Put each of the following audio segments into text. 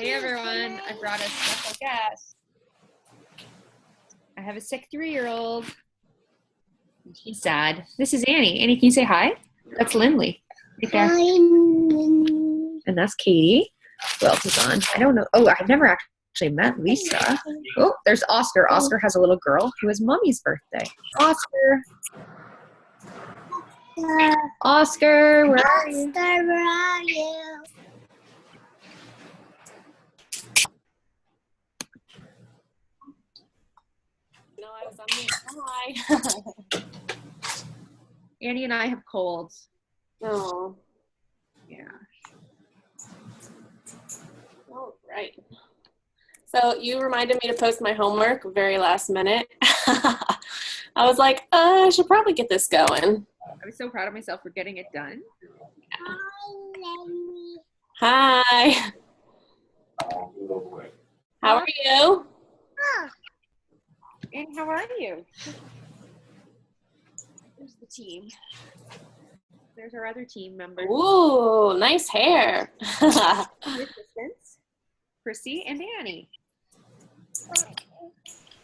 Hey everyone, I brought a special guest. I have a sick 3-year-old. She's sad. This is Annie. Annie, can you say hi? That's Lindley. Right there. Hi. And that's Katie. Who else is on? I don't know. Oh, I've never actually met Lisa. Oh, there's Oscar. Oscar has a little girl who is Mommy's birthday. Oscar. Oscar, where are you? Oscar, where are you? No, I was on mute. Hi. Annie and I have colds. Oh, Yeah. all right. So you reminded me to post my homework very last minute. I was like, I should probably get this going. I was so proud of myself for getting it done. Hi. How are you? Annie, how are you? There's the team. There's our other team members. Ooh, nice hair. Your assistants, Chrissy and Annie.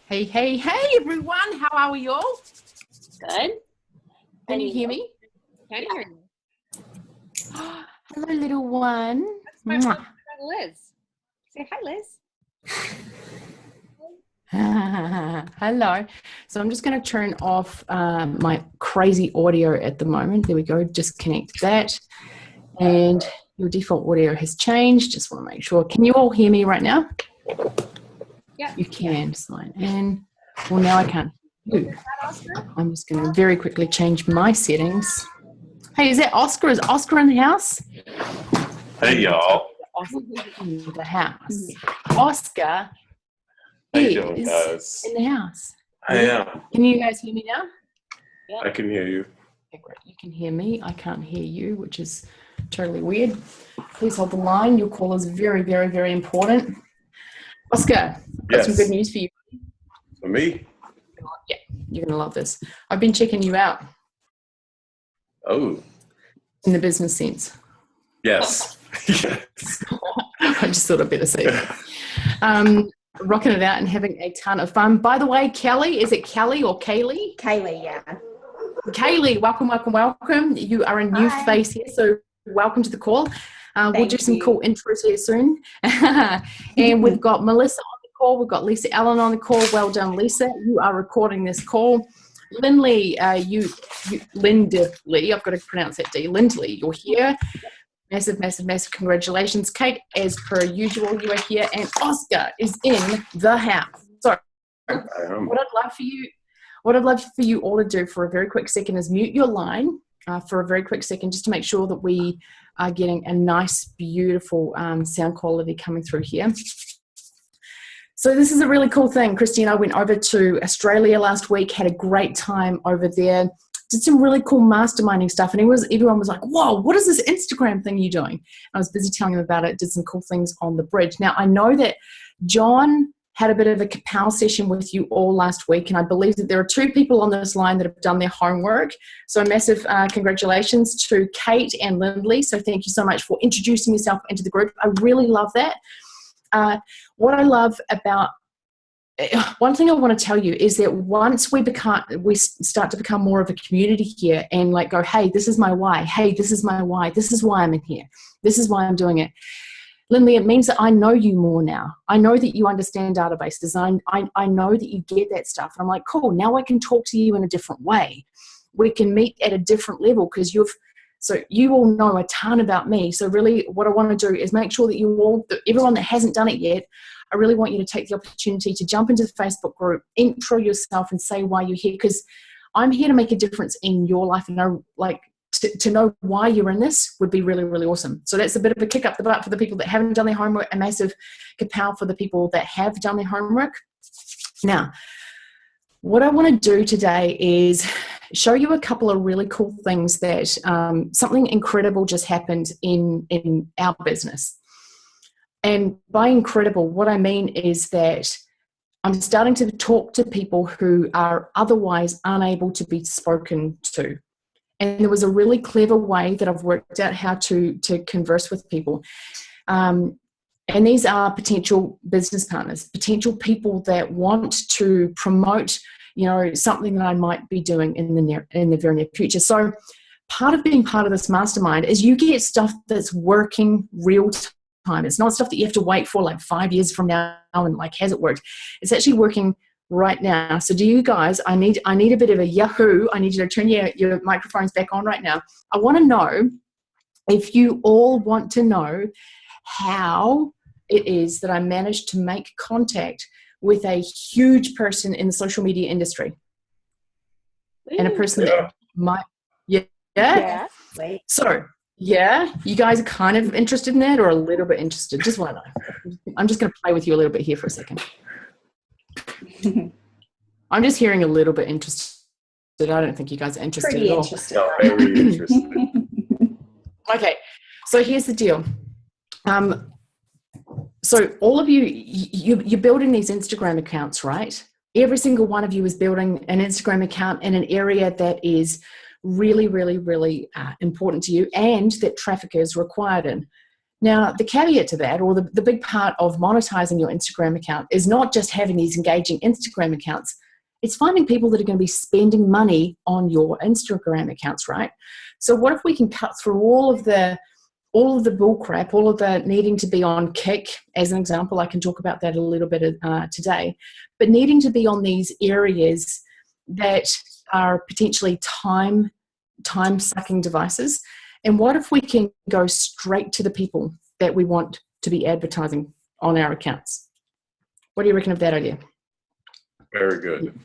Hey, hey, hey, everyone. How are we all? Good. Can you hear me? Can you hear me? Hello, little one. That's my friend Liz. Say hi, Liz. Hello. So I'm just going to turn off my crazy audio at the moment. There we go. Disconnect that. And your default audio has changed. Just want to make sure. Can you all hear me right now? Yeah. You can. Sign in. Well, now I can't hear you. I'm just going to very quickly change my settings. Hey, is that Oscar? Is Oscar in the house? Hey, y'all. Oscar in the house. Oscar How you doing, is guys? in the house. I am. Can you guys hear me now? I can hear you. Okay, great. You can hear me. I can't hear you, which is totally weird. Please hold the line. Your call is very, very, very important. Oscar, I've got some Yes. good news for you. For me? Yeah, you're going to love this. I've been checking you out Oh, in the business sense. yes. Yes. I just thought I'd better say that. Rocking it out and having a ton of fun. By the way, Kelly, is it Kelly or Kaylee? Kaylee, yeah. Kaylee, welcome, welcome, welcome. You are a new Hi. face here, so welcome to the call. We'll do Thank some you. cool intros here soon. And we've got Melissa on the call. We've got Lisa Allen on the call. Well done, Lisa. You are recording this call. Lindley, Lindley, I've got to pronounce that D. Lindley, you're here. Massive, massive, massive congratulations. Kate, as per usual, you are here. And Oscar is in the house. So I am. what I'd love for you all to do for a very quick second is mute your line for a very quick second, just to make sure that we are getting a nice, beautiful sound quality coming through here. So this is a really cool thing. Christy and I went over to Australia last week, had a great time over there, did some really cool masterminding stuff. And everyone was like, whoa, what is this Instagram thing you're doing? I was busy telling them about it, did some cool things on the bridge. Now, I know that John had a bit of a kapow session with you all last week, and I believe that there are 2 people on this line that have done their homework. So massive congratulations to Kate and Lindley. So thank you so much for introducing yourself into the group. I really love that. What I love about one thing I want to tell you is that once we start to become more of a community here and like go, hey, this is my why. Hey, this is my why. This is why I'm in here. This is why I'm doing it. Lindley, it means that I know you more now. I know that you understand databases. I know that you get that stuff. And I'm like, cool, now I can talk to you in a different way. We can meet at a different level because you all know a ton about me. So really what I want to do is make sure that everyone that hasn't done it yet, I really want you to take the opportunity to jump into the Facebook group, intro yourself and say why you're here, because I'm here to make a difference in your life, and to know why you're in this would be really, really awesome. So that's a bit of a kick up the butt for the people that haven't done their homework, a massive kapow for the people that have done their homework. Now, what I want to do today is show you a couple of really cool things that something incredible just happened in our business. And by incredible, what I mean is that I'm starting to talk to people who are otherwise unable to be spoken to. And there was a really clever way that I've worked out how to converse with people. And these are potential business partners, potential people that want to promote, something that I might be doing in the very near future. So part of being part of this mastermind is you get stuff that's working real time. It's not stuff that you have to wait for like 5 years from now and like, has it worked? It's actually working right now. So do you guys, I need a bit of a Yahoo. I need you to turn your microphones back on right now. I want to know if you all want to know how it is that I managed to make contact with a huge person in the social media industry. And a person that might, yeah. Wait. So, yeah, you guys are kind of interested in that or a little bit interested? Just want to know. I'm just going to play with you a little bit here for a second. I'm just hearing a little bit interested. I don't think you guys are interested Pretty at all. interested. No, very interested. Okay, so here's the deal. So all of you're building these Instagram accounts, right? Every single one of you is building an Instagram account in an area that is really, really, really important to you and that traffic is required in. Now, the caveat to that, or the big part of monetizing your Instagram account is not just having these engaging Instagram accounts. It's finding people that are going to be spending money on your Instagram accounts, right? So what if we can cut through all of the bull crap, all of the needing to be on Kick, as an example. I can talk about that a little bit today, but needing to be on these areas that are potentially time-sucking devices. And what if we can go straight to the people that we want to be advertising on our accounts? What do you reckon of that idea? Very good.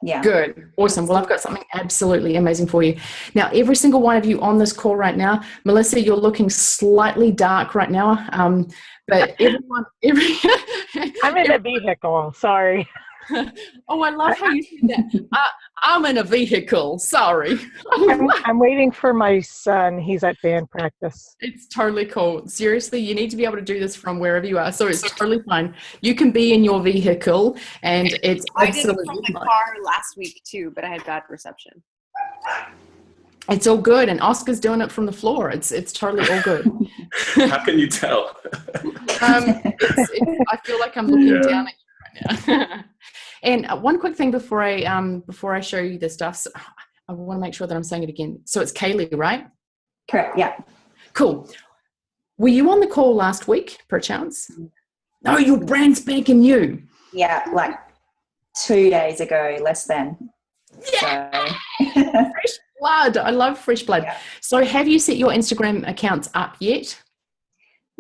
Yeah. Good. Awesome. Well, I've got something absolutely amazing for you. Now, every single one of you on this call right now, Melissa, you're looking slightly dark right now. But everyone, I'm in a vehicle. Sorry. Oh, I love how you said that. I'm in a vehicle. Sorry. I'm waiting for my son. He's at band practice. It's totally cool. Seriously, you need to be able to do this from wherever you are. So it's totally fine. You can be in your vehicle and it's I did it absolutely from the fine. car last week too, but I had bad reception. It's all good. And Oscar's doing it from the floor. It's totally all good. How can you tell? I feel like I'm looking Yeah. down at you right now. And one quick thing before I show you the stuff, so I want to make sure that I'm saying it again. So it's Kaylee, right? Correct. Yeah. Cool. Were you on the call last week, perchance? No, you're brand spanking new. Yeah. Like 2 days ago, less than. Yeah. So. Fresh blood. I love fresh blood. Yeah. So have you set your Instagram accounts up yet?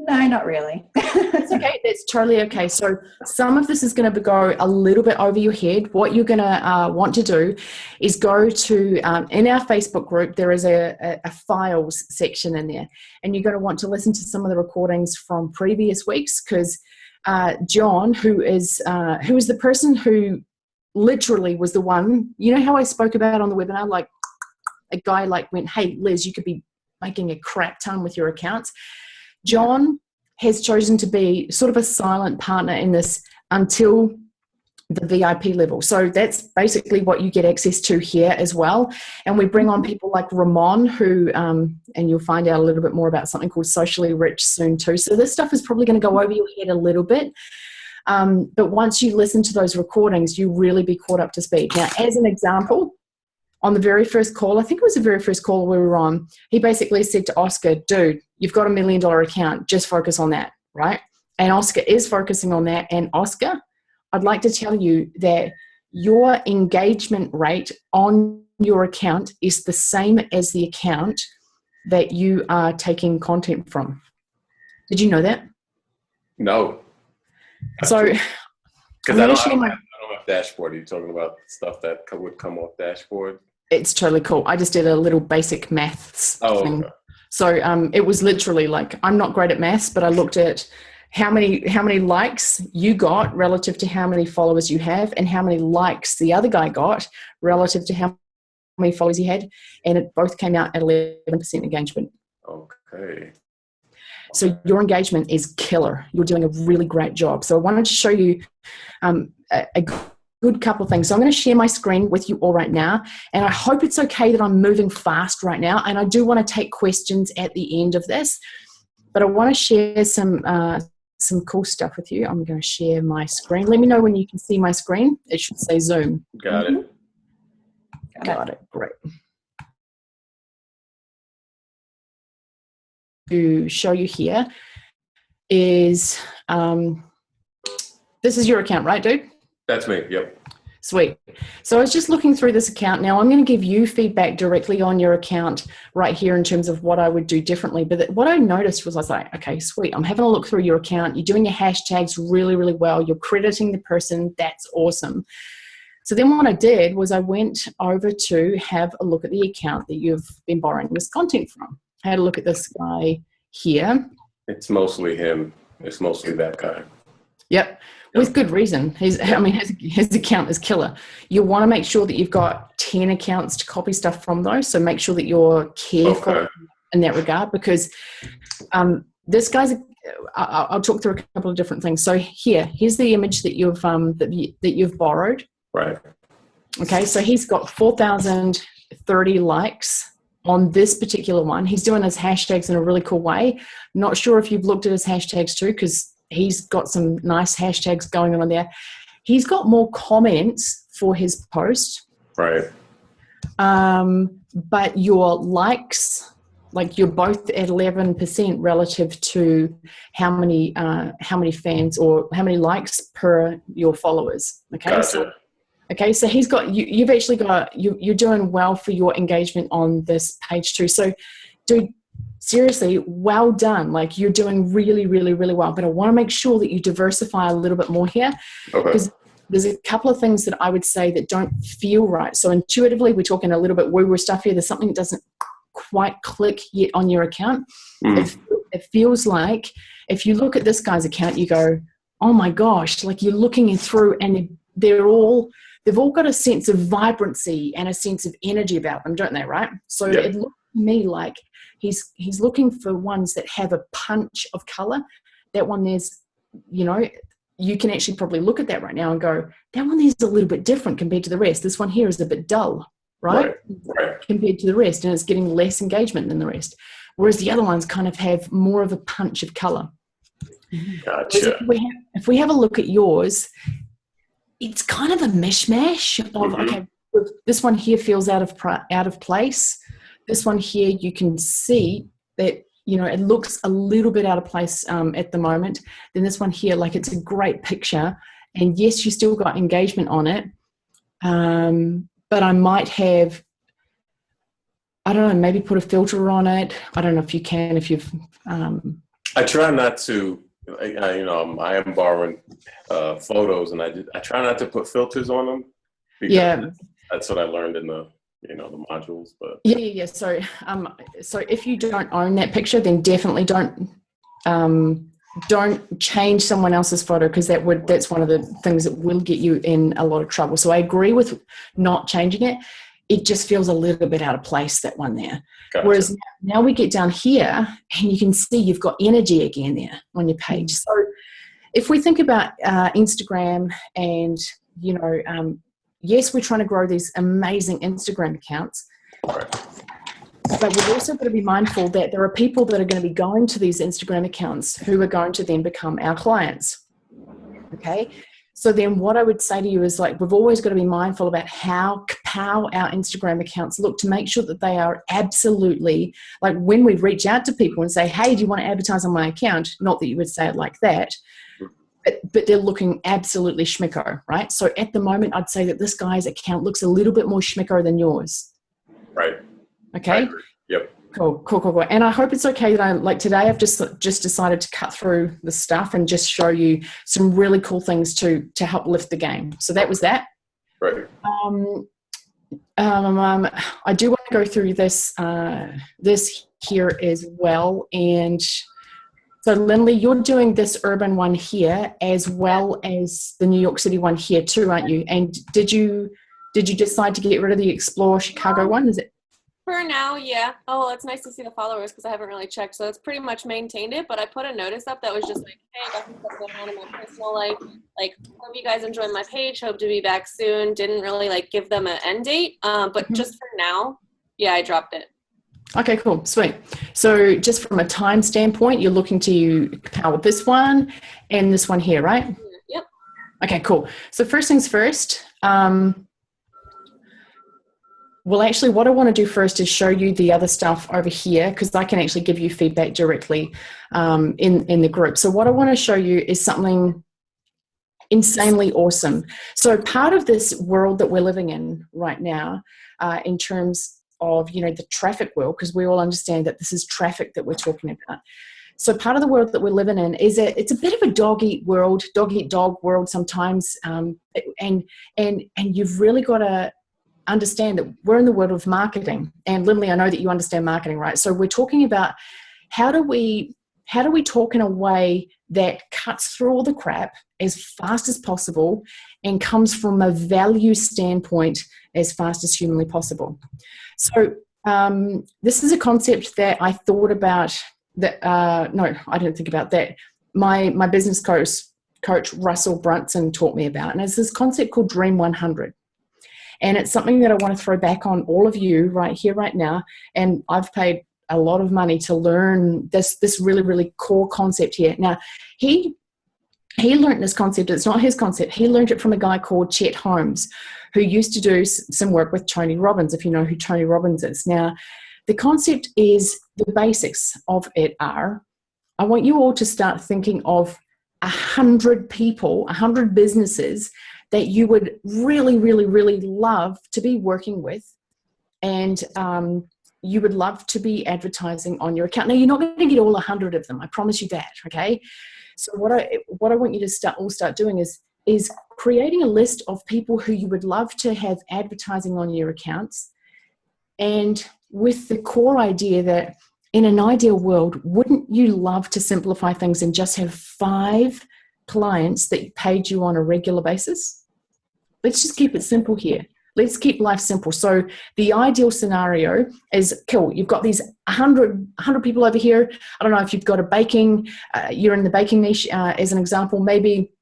No, not really. That's okay. That's totally okay. So some of this is going to go a little bit over your head. What you're going to want to do is go to, in our Facebook group, there is a files section in there. And you're going to want to listen to some of the recordings from previous weeks because John, who is the person who literally was the one, you know how I spoke about on the webinar, like a guy like went, hey, Liz, you could be making a crap ton with your accounts. John has chosen to be sort of a silent partner in this until the VIP level. So that's basically what you get access to here as well. And we bring on people like Ramon, who, and you'll find out a little bit more about something called Socially Rich soon too. So this stuff is probably going to go over your head a little bit. But once you listen to those recordings, you really be caught up to speed. Now, as an example, on the very first call, I think it was the very first call we were on, he basically said to Oscar, dude, you've got $1 million account, just focus on that, right? And Oscar is focusing on that. And Oscar, I'd like to tell you that your engagement rate on your account is the same as the account that you are taking content from. Did you know that? No. So Because I'm I gonna don't share have my- dashboard. Are you talking about stuff that would come off dashboard? It's totally cool. I just did a little basic maths thing. Okay. So it was literally like, I'm not great at maths, but I looked at how many likes you got relative to how many followers you have and how many likes the other guy got relative to how many followers he had. And it both came out at 11% engagement. Okay. So your engagement is killer. You're doing a really great job. So I wanted to show you a good couple of things. So I'm going to share my screen with you all right now. And I hope it's okay that I'm moving fast right now. And I do want to take questions at the end of this. But I want to share some some cool stuff with you. I'm going to share my screen. Let me know when you can see my screen. It should say Zoom. Got it. Got it. Great. To show you here is this is your account, right, dude? That's me. Yep. Sweet. So I was just looking through this account. Now I'm going to give you feedback directly on your account right here in terms of what I would do differently. But what I noticed was I was like, okay, sweet. I'm having a look through your account. You're doing your hashtags really, really well. You're crediting the person. That's awesome. So then what I did was I went over to have a look at the account that you've been borrowing this content from. I had a look at this guy here. It's mostly him. It's mostly that guy. Yep. With good reason. His account is killer. You want to make sure that you've got 10 accounts to copy stuff from those. So make sure that you're careful in that regard, because this guy's, I'll talk through a couple of different things. So here's the image that you've borrowed. Right. Okay. So he's got 4,030 likes on this particular one. He's doing his hashtags in a really cool way. Not sure if you've looked at his hashtags too, because he's got some nice hashtags going on there. He's got more comments for his post. Right. But your likes, like you're both at 11% relative to how many fans or how many likes per your followers. Okay. Gotcha. So he's got, you've actually got, you're doing well for your engagement on this page too. So dude, seriously, well done. Like you're doing really, really, really well. But I want to make sure that you diversify a little bit more here. Okay. Because there's a couple of things that I would say that don't feel right. So intuitively, we're talking a little bit woo-woo stuff here. There's something that doesn't quite click yet on your account. It feels like if you look at this guy's account, you go, oh my gosh, like you're looking through and they've all got a sense of vibrancy and a sense of energy about them, don't they, right? So It looks to me like he's looking for ones that have a punch of color. That one there's, you can actually probably look at that right now and go, that one there's a little bit different compared to the rest. This one here is a bit dull, right? Compared to the rest, and it's getting less engagement than the rest. Whereas the other ones kind of have more of a punch of color. Gotcha. If we have a look at yours, it's kind of a mishmash of, okay, this one here feels out of place. This one here, you can see that, it looks a little bit out of place at the moment. Then this one here, like it's a great picture. And yes, you still got engagement on it. But I might have, I don't know, maybe put a filter on it. I don't know if you can, if you've... I try not to, I am borrowing photos, and I try not to put filters on them. Because that's what I learned in the modules. But yeah. So if you don't own that picture, then definitely don't change someone else's photo, because that's one of the things that will get you in a lot of trouble. So I agree with not changing it. It just feels a little bit out of place, that one there. Gotcha. Whereas now we get down here and you can see you've got energy again there on your page. So if we think about Instagram and, yes, we're trying to grow these amazing Instagram accounts, but we've also got to be mindful that there are people that are going to be going to these Instagram accounts who are going to then become our clients. Okay. So then what I would say to you is, like, we've always got to be mindful about how our Instagram accounts look, to make sure that they are absolutely, like, when we reach out to people and say, hey, do you want to advertise on my account? Not that you would say it like that, but they're looking absolutely schmicko, right? So at the moment, I'd say that this guy's account looks a little bit more schmicko than yours. Right. Okay. Yep. Cool. And I hope it's okay that today I've just decided to cut through the stuff and just show you some really cool things to help lift the game. So that was that. Right. I do want to go through this here as well. And so Lindley, you're doing this urban one here as well as the New York City one here too, aren't you? And did you decide to get rid of the Explore Chicago one? Is it? For now, yeah. Oh, well, it's nice to see the followers, because I haven't really checked. So it's pretty much maintained it, but I put a notice up that was just like, hey, I got some stuff going on in my personal life. Like, hope you guys enjoy my page. Hope to be back soon. Didn't really give them an end date. But just for now, yeah, I dropped it. Okay, cool, sweet. So just from a time standpoint, you're looking to power this one and this one here, right? Yep. Okay, cool. So first things first, well, actually, what I want to do first is show you the other stuff over here, because I can actually give you feedback directly in the group. So what I want to show you is something insanely awesome. So part of this world that we're living in right now, in terms of, you know, the traffic world, because we all understand that this is traffic that we're talking about. So part of the world that we're living in is it's a bit of a dog eat dog world sometimes, and you've really got to understand that we're in the world of marketing. And Lindley, I know that you understand marketing, right? So we're talking about how do we talk in a way that cuts through all the crap as fast as possible and comes from a value standpoint as fast as humanly possible. So this is a concept that I thought about. No, I didn't think about that. My business coach Russell Brunson taught me about, and it's this concept called Dream 100. And it's something that I want to throw back on all of you right here, right now. And I've paid a lot of money to learn this really, really core concept here. Now, he learned this concept. It's not his concept. He learned it from a guy called Chet Holmes, who used to do some work with Tony Robbins, if you know who Tony Robbins is. Now, the concept is, the basics of it are, I want you all to start thinking of 100 people, 100 businesses that you would really, really, really love to be working with, and you would love to be advertising on your account. Now, you're not going to get all 100 of them. I promise you that, okay? So what I want you to start doing is creating a list of people who you would love to have advertising on your accounts, and with the core idea that in an ideal world, wouldn't you love to simplify things and just have 5 clients that paid you on a regular basis? Let's just keep it simple here. Let's keep life simple. So the ideal scenario is, cool, you've got these 100 people over here. I don't know if you've got a baking, you're in the baking niche as an example. Maybe,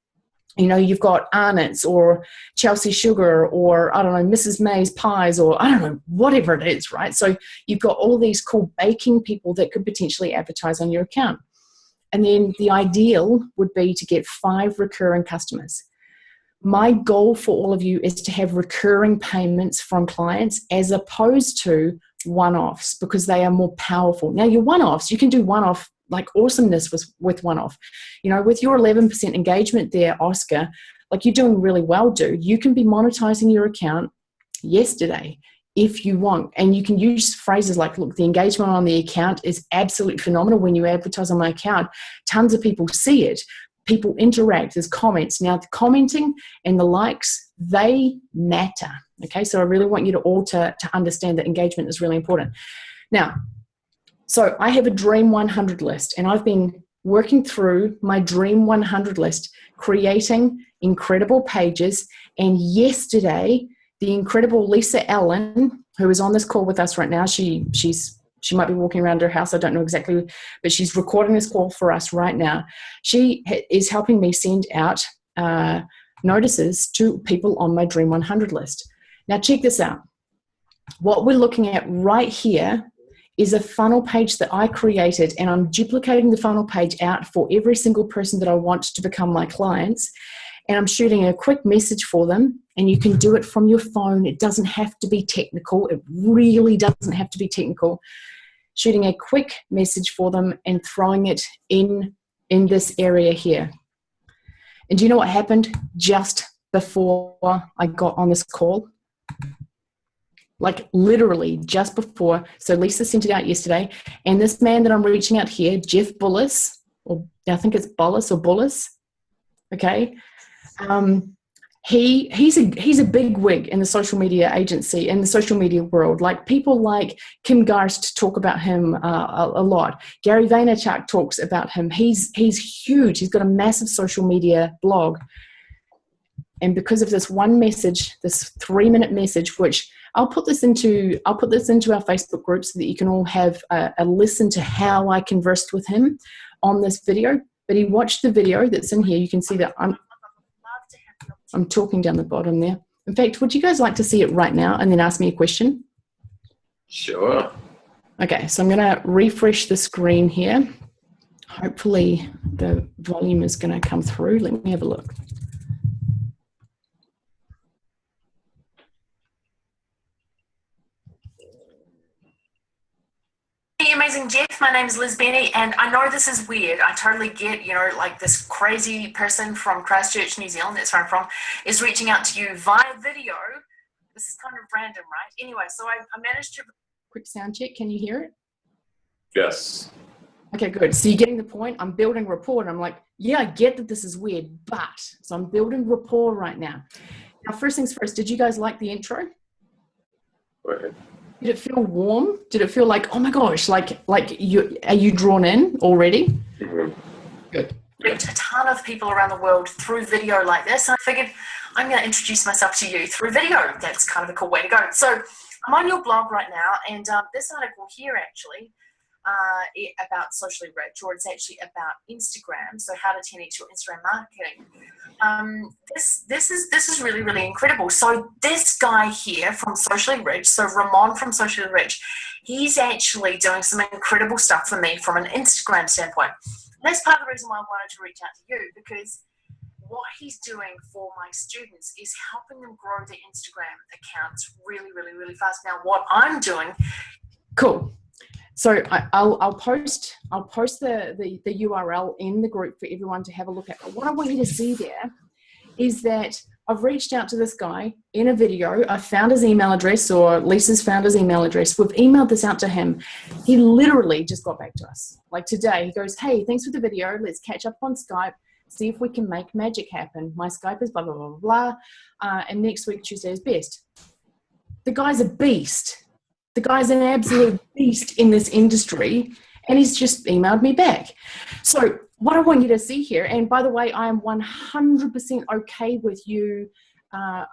you know, you've got Arnott's or Chelsea Sugar, or I don't know, Mrs. May's Pies, or I don't know, whatever it is, right? So you've got all these cool baking people that could potentially advertise on your account. And then the ideal would be to get 5 recurring customers. My goal for all of you is to have recurring payments from clients as opposed to one-offs, because they are more powerful. Now, your one-offs, you can do one-off, like awesomeness with one-off. You know, with your 11% engagement there, Oscar, like you're doing really well, dude. You can be monetizing your account yesterday if you want. And you can use phrases like, look, the engagement on the account is absolutely phenomenal. When you advertise on my account, tons of people see it. People interact, there's comments. Now, the commenting and the likes, they matter. Okay, so I really want you to all to understand that engagement is really important. Now, so I have a Dream 100 list, and I've been working through my Dream 100 list, creating incredible pages. And yesterday, the incredible Lisa Allen, who is on this call with us right now, she might be walking around her house. I don't know exactly, but she's recording this call for us right now. She is helping me send out notices to people on my Dream 100 list. Now, check this out. What we're looking at right here is a funnel page that I created, and I'm duplicating the funnel page out for every single person that I want to become my clients. And I'm shooting a quick message for them, and you can do it from your phone. It doesn't have to be technical. It really doesn't have to be technical. Shooting a quick message for them and throwing it in this area here. And do you know what happened just before I got on this call? Like literally just before. So Lisa sent it out yesterday, and this man that I'm reaching out here, Jeff Bullis, or I think it's Bullis or Bullis, okay? He's a big wig in the social media agency, in the social media world. Like people like Kim Garst talk about him a lot. Gary Vaynerchuk talks about him. He's huge. He's got a massive social media blog. And because of this one message, this 3-minute message, which I'll put this into our Facebook group so that you can all have a listen to how I conversed with him on this video. But he watched the video that's in here. You can see that I'm talking down the bottom there. In fact, would you guys like to see it right now and then ask me a question? Sure. Okay, so I'm going to refresh the screen here. Hopefully the volume is going to come through. Let me have a look. Hey, Amazing Jeff, my name is Liz Benny, and I know this is weird. I totally get, like this crazy person from Christchurch, New Zealand, that's where I'm from, is reaching out to you via video. This is kind of random, right? Anyway, so I managed to... Quick sound check, can you hear it? Yes. Okay, good. So you're getting the point. I'm building rapport, and I'm like, yeah, I get that this is weird, but... So I'm building rapport right now. Now, first things first, did you guys like the intro? Go ahead. Did it feel warm? Did it feel like, oh my gosh, like are you drawn in already? Mm-hmm. Good. Reach a ton of people around the world through video like this. And I figured I'm going to introduce myself to you through video. That's kind of a cool way to go. So I'm on your blog right now, and this article here actually about Socially Rich, or it's actually about Instagram. So how to 10x your Instagram marketing. This is really, really incredible. So this guy here from Socially Rich, so Ramon from Socially Rich, he's actually doing some incredible stuff for me from an Instagram standpoint. And that's part of the reason why I wanted to reach out to you, because what he's doing for my students is helping them grow their Instagram accounts really, really, really fast. Now, what I'm doing... Cool. So I'll post the URL in the group for everyone to have a look at. But what I want you to see there is that I've reached out to this guy in a video. I found his email address, or Lisa's found his email address. We've emailed this out to him. He literally just got back to us. Like today, he goes, hey, thanks for the video. Let's catch up on Skype, see if we can make magic happen. My Skype is blah, blah, blah, blah, blah. And next week, Tuesday is best. The guy's a beast. The guy's an absolute beast in this industry, and he's just emailed me back. So what I want you to see here, and by the way, I am 100% okay with you.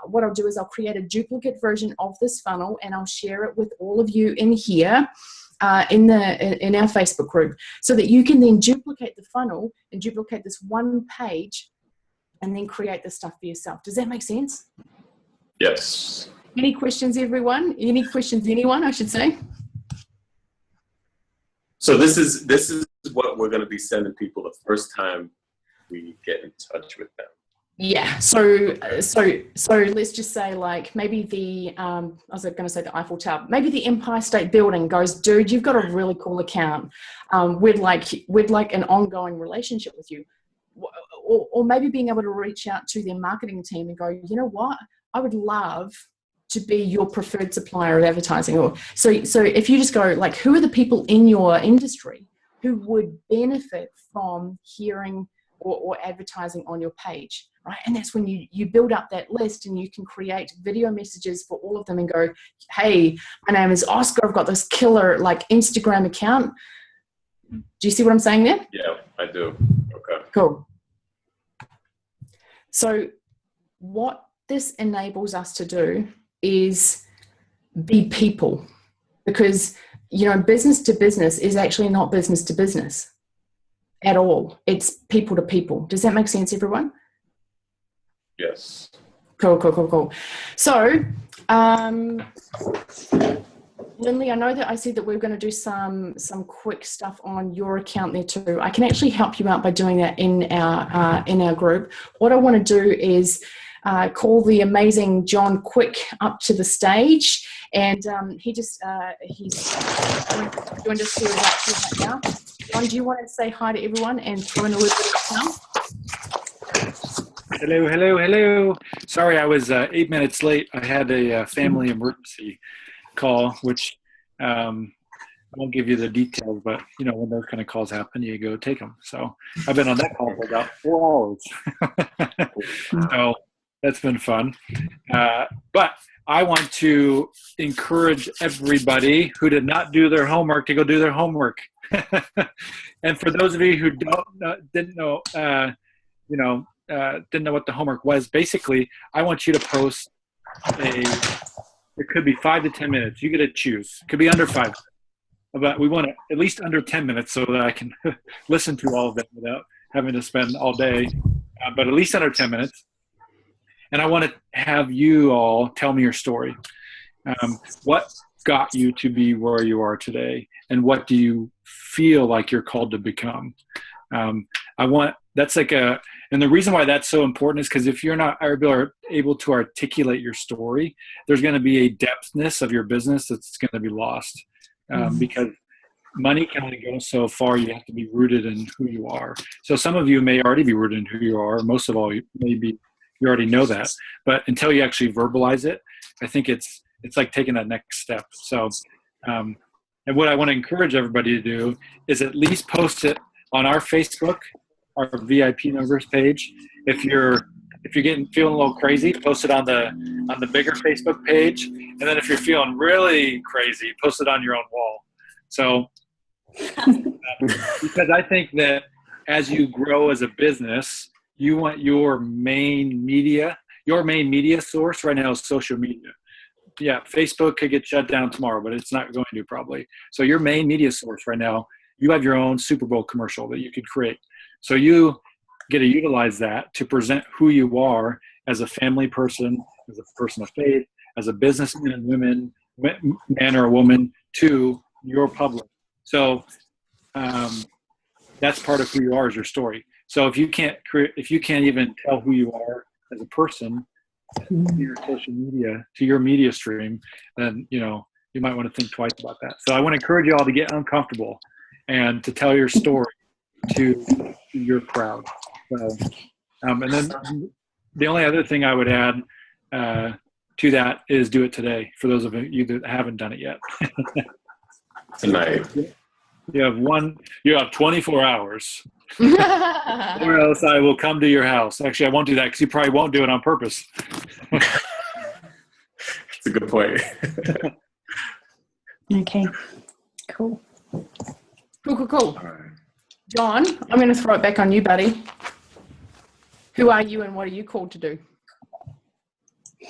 What I'll do is I'll create a duplicate version of this funnel, and I'll share it with all of you in here in our Facebook group, so that you can then duplicate the funnel and duplicate this one page and then create the stuff for yourself. Does that make sense? Yes. Any questions, everyone? Any questions, anyone, I should say? So this is what we're going to be sending people the first time we get in touch with them. Yeah. So let's just say, like, maybe the I was going to say the Eiffel Tower, maybe the Empire State Building goes, dude, you've got a really cool account. We'd like an ongoing relationship with you, or maybe being able to reach out to their marketing team and go, you know what, I would love to be your preferred supplier of advertising. Or so if you just go, like, who are the people in your industry who would benefit from hearing or advertising on your page, right? And that's when you build up that list, and you can create video messages for all of them and go, hey, my name is Oscar, I've got this killer like Instagram account. Do you see what I'm saying there? Yeah, I do. Okay. Cool. So what this enables us to do is be people, because, you know, business to business is actually not business to business at all. It's people to people. Does that make sense, everyone? Yes. Cool. So, Lindley, I know that I said that we're going to do some quick stuff on your account there too. I can actually help you out by doing that in our group. What I want to do is call the amazing John Quick up to the stage, and he's joined us here right now. John, do you want to say hi to everyone and throw in a little bit of sound? Hello. Sorry, I was 8 minutes late. I had a family emergency call, which I won't give you the details, but you know, when those kind of calls happen, you go take them. So I've been on that call for about 4 hours. So that's been fun. But I want to encourage everybody who did not do their homework to go do their homework. And for those of you who didn't know what the homework was, basically, I want you to post it could be 5 to 10 minutes. You get to choose. It could be under 5. But we want it at least under 10 minutes so that I can listen to all of them without having to spend all day. But at least under 10 minutes. And I want to have you all tell me your story. What got you to be where you are today, and what do you feel like you're called to become? And the reason why that's so important is because if you're not able to articulate your story, there's going to be a depthness of your business that's going to be lost, because money can only go so far. You have to be rooted in who you are. So some of you may already be rooted in who you are. Most of all, maybe you already know that. But until you actually verbalize it, I think it's like taking that next step. So, and what I want to encourage everybody to do is at least post it on our Facebook, our VIP members page. If you're feeling a little crazy, post it on the bigger Facebook page. And then if you're feeling really crazy, post it on your own wall. So, because I think that as you grow as a business, you want your main media source right now is social media. Yeah, Facebook could get shut down tomorrow, but it's not going to probably. So your main media source right now, you have your own Super Bowl commercial that you could create. So you get to utilize that to present who you are as a family person, as a person of faith, as a businessman and woman, man or a woman, to your public. So that's part of who you are, is your story. So if you can't even tell who you are as a person to your social media, to your media stream, then you might want to think twice about that. So I want to encourage you all to get uncomfortable and to tell your story to your crowd. So, and then the only other thing I would add to that is do it today. For those of you that haven't done it yet, Tonight. You have 24 hours, or else I will come to your house. Actually, I won't do that because you probably won't do it on purpose. That's a good point. Okay. Cool. Cool. All right. John, I'm going to throw it back on you, buddy. Who are you and what are you called to do?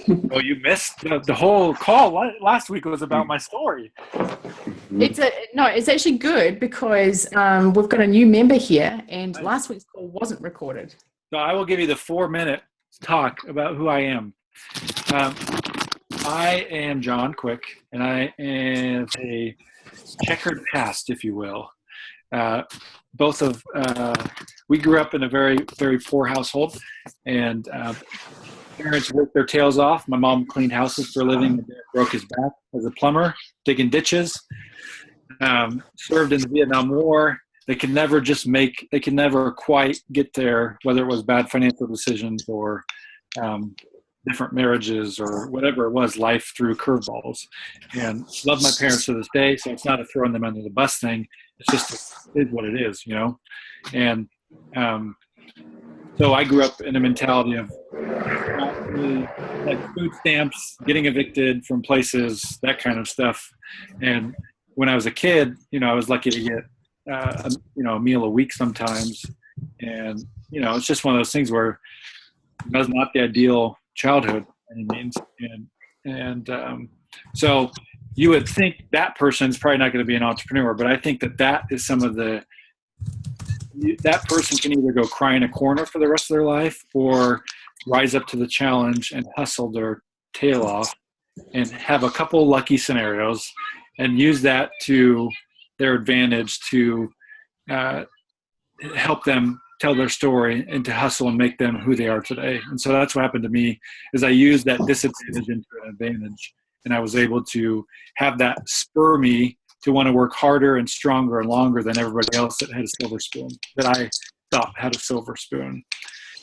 Well, you missed the whole call. Last week was about my story. It's actually good because we've got a new member here, and last week's call wasn't recorded. So I will give you the 4-minute talk about who I am. I am John Quick, and I am a checkered past, if you will. We grew up in a very, very poor household, and parents worked their tails off. My mom cleaned houses for a living, and dad broke his back as a plumber, digging ditches. Served in the Vietnam War. They could never quite get there, whether it was bad financial decisions or different marriages or whatever it was. Life threw curveballs, and love my parents to this day. So it's not a throwing them under the bus thing. It's just what it is, And so I grew up in a mentality of like food stamps, getting evicted from places, that kind of stuff. And when I was a kid, I was lucky to get a meal a week sometimes. And it's just one of those things where it was not the ideal childhood by any means. And so you would think that person's probably not going to be an entrepreneur, but I think that is some of that person can either go cry in a corner for the rest of their life or rise up to the challenge and hustle their tail off and have a couple lucky scenarios and use that to their advantage to help them tell their story and to hustle and make them who they are today. And so that's what happened to me, is I used that disadvantage into an advantage, and I was able to have that spur me to want to work harder and stronger and longer than everybody else that had a silver spoon, that I thought had a silver spoon.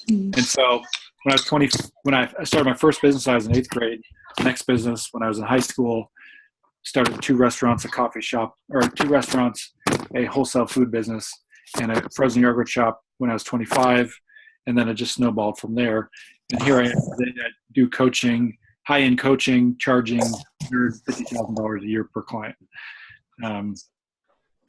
And so when I was 20, when I started my first business, I was in 8th grade. Next business, when I was in high school, started 2 restaurants, a coffee shop, or 2 restaurants, a wholesale food business, and a frozen yogurt shop when I was 25. And then it just snowballed from there. And here I am today. I do coaching, high-end coaching, charging $150,000 a year per client.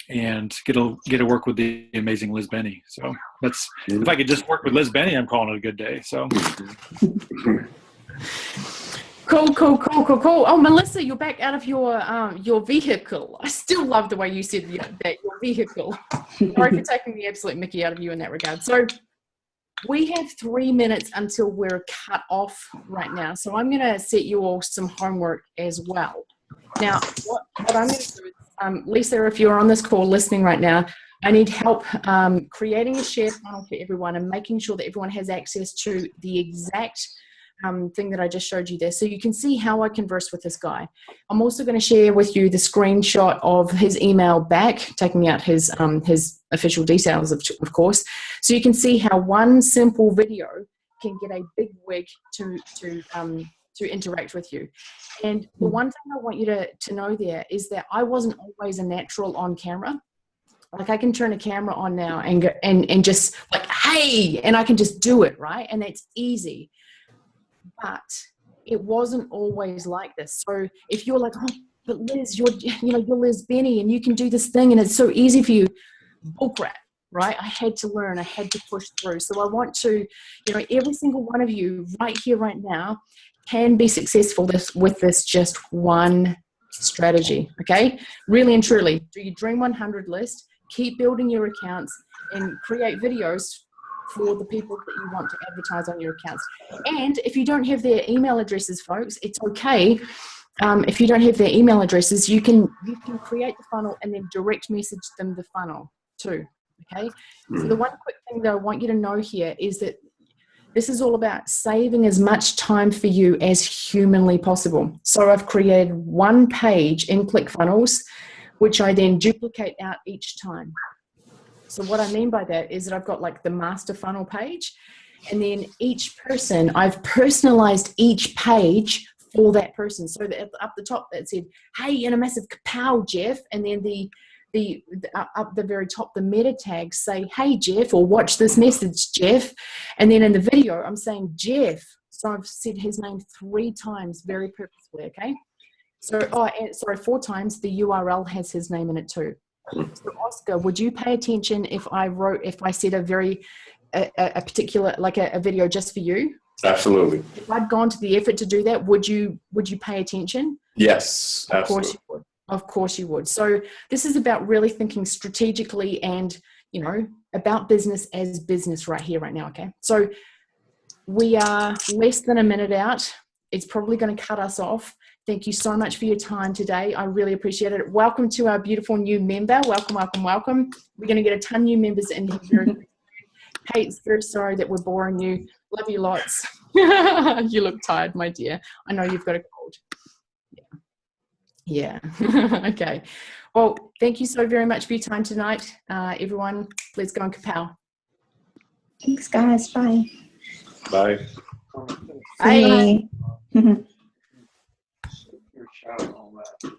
And get to work with the amazing Liz Benny. So that's, if I could just work with Liz Benny, I'm calling it a good day. So Cool. Oh, Melissa, you're back out of your vehicle. I still love the way you said that, your vehicle. Sorry for taking the absolute mickey out of you in that regard. So we have 3 minutes until we're cut off right now. So I'm going to set you all some homework as well. Now, what I'm going to do is, Lisa, if you're on this call listening right now, I need help creating a share funnel for everyone and making sure that everyone has access to the exact thing that I just showed you there. So you can see how I converse with this guy. I'm also going to share with you the screenshot of his email back, taking out his official details, of course. So you can see how one simple video can get a big wig to interact with you. And the one thing I want you to know there is that I wasn't always a natural on camera. Like I can turn a camera on now and go, and just like, hey, and I can just do it, right? And that's easy. But it wasn't always like this. So if you're like, oh, but Liz, you're Liz Benny and you can do this thing and it's so easy for you, bullcrap, right? I had to learn, I had to push through. So I want to, every single one of you right here, right now, can be successful with this just one strategy, okay? Really and truly, do your Dream 100 list, keep building your accounts and create videos for the people that you want to advertise on your accounts. And if you don't have their email addresses, folks, it's okay. If you don't have their email addresses, you can create the funnel and then direct message them the funnel too, okay? So the one quick thing that I want you to know here is that this is all about saving as much time for you as humanly possible. So I've created one page in ClickFunnels, which I then duplicate out each time. So what I mean by that is that I've got like the master funnel page, and then each person, I've personalized each page for that person. So that up the top that said, hey, in a massive kapow, Jeff, and then up the very top, the meta tags say, hey, Jeff, or watch this message, Jeff. And then in the video, I'm saying Jeff. So I've said his name 3 times very purposefully, okay? So, 4 times, the URL has his name in it too. So Oscar, would you pay attention if I said a particular, like a video just for you? Absolutely. If I'd gone to the effort to do that, would you pay attention? Yes, absolutely. Of course you would. Of course you would. So this is about really thinking strategically and, about business as business right here, right now, okay? So we are less than a minute out. It's probably going to cut us off. Thank you so much for your time today. I really appreciate it. Welcome to our beautiful new member. Welcome, welcome, welcome. We're going to get a ton of new members in here very soon. Kate, very sorry that we're boring you. Love you lots. You look tired, my dear. I know you've got a cold. Yeah. Okay. Well, thank you so very much for your time tonight. Everyone, let's go and kapow. Thanks, guys. Bye. Bye. Bye. Bye. Your shot and all that.